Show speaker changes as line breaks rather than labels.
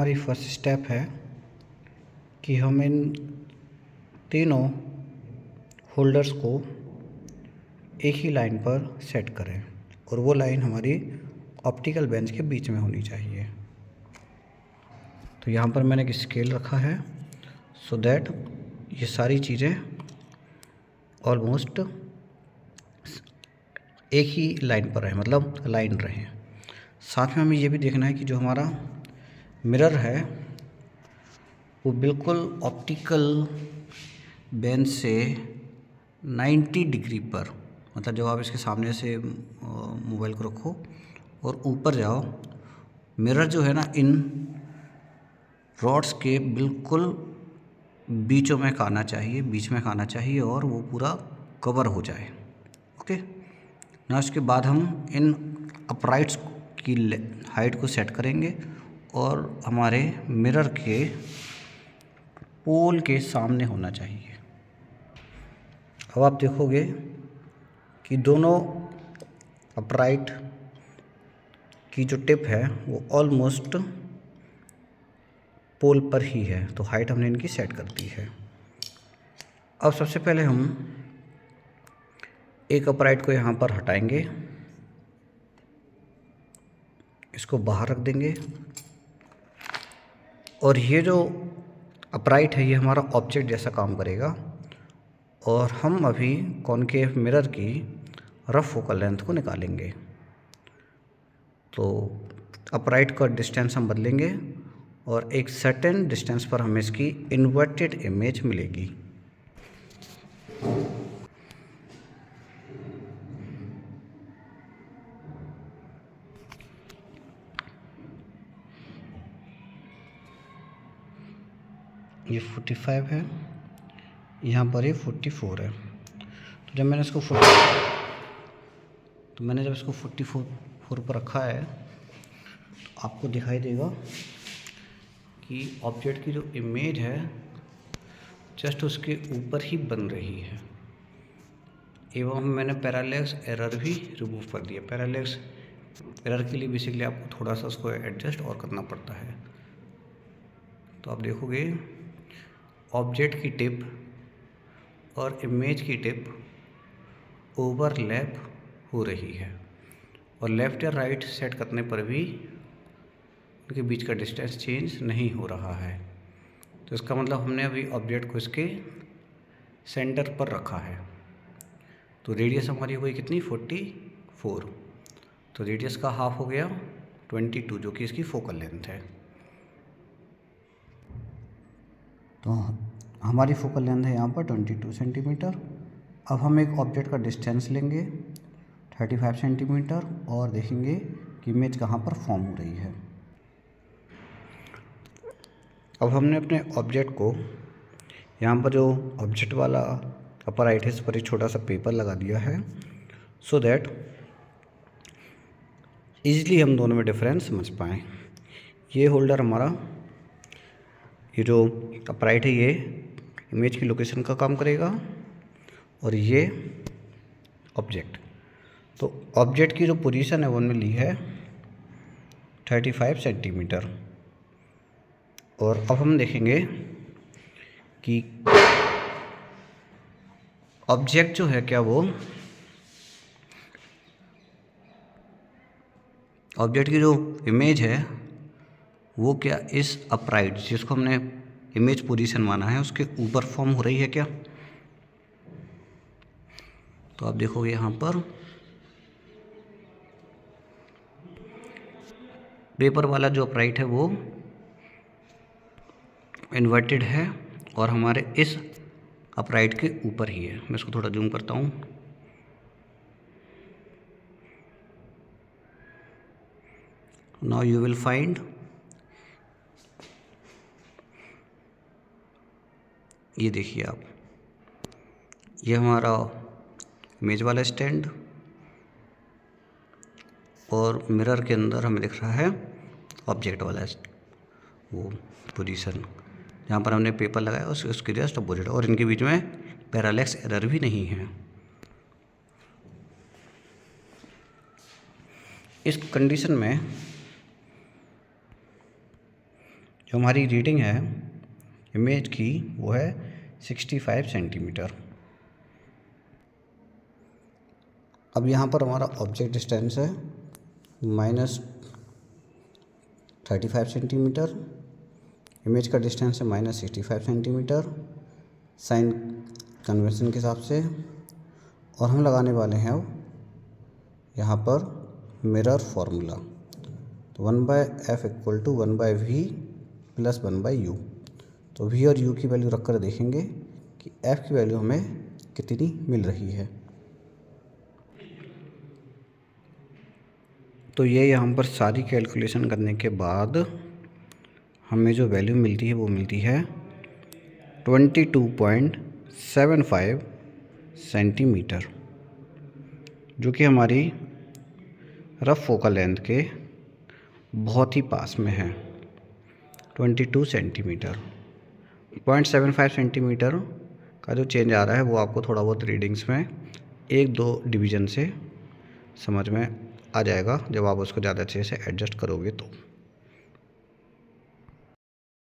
हमारी first step है कि हम इन तीनों होल्डर्स को एक ही लाइन पर सेट करें और वो लाइन हमारी ऑप्टिकल बेंच के बीच में होनी चाहिए। तो यहाँ पर मैंने एक स्केल रखा है सो दैट ये सारी चीज़ें ऑलमोस्ट एक ही लाइन पर रहे, मतलब लाइन रहे। साथ में हमें ये भी देखना है कि जो हमारा मिरर है वो बिल्कुल ऑप्टिकल बेंच से 90 डिग्री पर, मतलब जब आप इसके सामने से मोबाइल को रखो और ऊपर जाओ, मिरर जो है ना इन रॉड्स के बिल्कुल बीच में आना चाहिए और वो पूरा कवर हो जाए। ओके ना, उसके बाद हम इन अपराइट्स की हाइट को सेट करेंगे और हमारे मिरर के पोल के सामने होना चाहिए। अब आप देखोगे कि दोनों अपराइट की जो टिप है वो ऑलमोस्ट पोल पर ही है, तो हाइट हमने इनकी सेट कर दी है। अब सबसे पहले हम एक अपराइट को यहाँ पर हटाएंगे, इसको बाहर रख देंगे और ये जो अपराइट है ये हमारा ऑब्जेक्ट जैसा काम करेगा और हम अभी कॉनकेव मिरर की रफ फोकल लेंथ को निकालेंगे। तो अपराइट का डिस्टेंस हम बदलेंगे और एक सर्टेन डिस्टेंस पर हमें इसकी इन्वर्टेड इमेज मिलेगी। ये 45 है, यहाँ पर ये 44 है। तो जब मैंने इसको 44 पर रखा है तो आपको दिखाई देगा कि ऑब्जेक्ट की जो इमेज है जस्ट उसके ऊपर ही बन रही है। एवं मैंने पैरालेक्स एरर भी रिमूव कर दिया। पैरालेक्स एरर के लिए बेसिकली आपको थोड़ा सा उसको एडजस्ट और करना पड़ता है। तो आप देखोगे ऑब्जेक्ट की टिप और इमेज की टिप ओवरलैप हो रही है और लेफ़्ट या राइट सेट करने पर भी उनके बीच का डिस्टेंस चेंज नहीं हो रहा है। तो इसका मतलब हमने अभी ऑब्जेक्ट को इसके सेंटर पर रखा है। तो रेडियस हमारी हुई कितनी 44, तो रेडियस का हाफ हो गया 22 जो कि इसकी फोकल लेंथ है। तो हमारी फोकल लेंथ है यहाँ पर 22 सेंटीमीटर। अब हम एक ऑब्जेक्ट का डिस्टेंस लेंगे 35 सेंटीमीटर और देखेंगे कि इमेज कहाँ पर फॉर्म हो रही है। अब हमने अपने ऑब्जेक्ट को यहाँ पर जो ऑब्जेक्ट वाला अपराइट पर एक छोटा सा पेपर लगा दिया है सो दैट ईजिली हम दोनों में डिफरेंस समझ पाएँ। ये होल्डर हमारा, ये जो अपराइट है ये इमेज की लोकेशन का काम करेगा और ये ऑब्जेक्ट। तो ऑब्जेक्ट की जो पोजीशन है वो हमने ली है 35 सेंटीमीटर। और अब हम देखेंगे कि ऑब्जेक्ट जो है क्या वो ऑब्जेक्ट की जो इमेज है वो क्या इस अपराइट जिसको हमने इमेज पोजीशन माना है उसके ऊपर फॉर्म हो रही है क्या। तो आप देखोगे यहाँ पर पेपर वाला जो अपराइट है वो इन्वर्टेड है और हमारे इस अपराइट के ऊपर ही है। मैं इसको थोड़ा जूम करता हूँ। नाउ यू विल फाइंड ये देखिए आप, ये हमारा इमेज वाला स्टैंड और मिरर के अंदर हमें दिख रहा है ऑब्जेक्ट वाला वो पोजीशन जहाँ पर हमने पेपर लगाया उसके जस्ट अपोजिट, और इनके बीच में पैरालेक्स एरर भी नहीं है। इस कंडीशन में जो हमारी रीडिंग है इमेज की वो है 65 सेंटीमीटर। अब यहाँ पर हमारा ऑब्जेक्ट डिस्टेंस है -35 सेंटीमीटर, इमेज का डिस्टेंस है -65 सेंटीमीटर साइन कन्वेंशन के हिसाब से, और हम लगाने वाले हैं यहाँ पर मिरर फार्मूला। तो 1/f = 1/v + 1/u। तो v और u की वैल्यू रख कर देखेंगे कि f की वैल्यू हमें कितनी मिल रही है। तो ये यहाँ पर सारी कैलकुलेशन करने के बाद हमें जो वैल्यू मिलती है वो मिलती है 22.75 सेंटीमीटर, जो कि हमारी रफ फोकल लेंथ के बहुत ही पास में है। 22 सेंटीमीटर 0.75 सेंटीमीटर का जो चेंज आ रहा है वो आपको थोड़ा बहुत रीडिंग्स में 1-2 डिवीज़न से समझ में आ जाएगा जब आप उसको ज़्यादा अच्छे से एडजस्ट करोगे तो।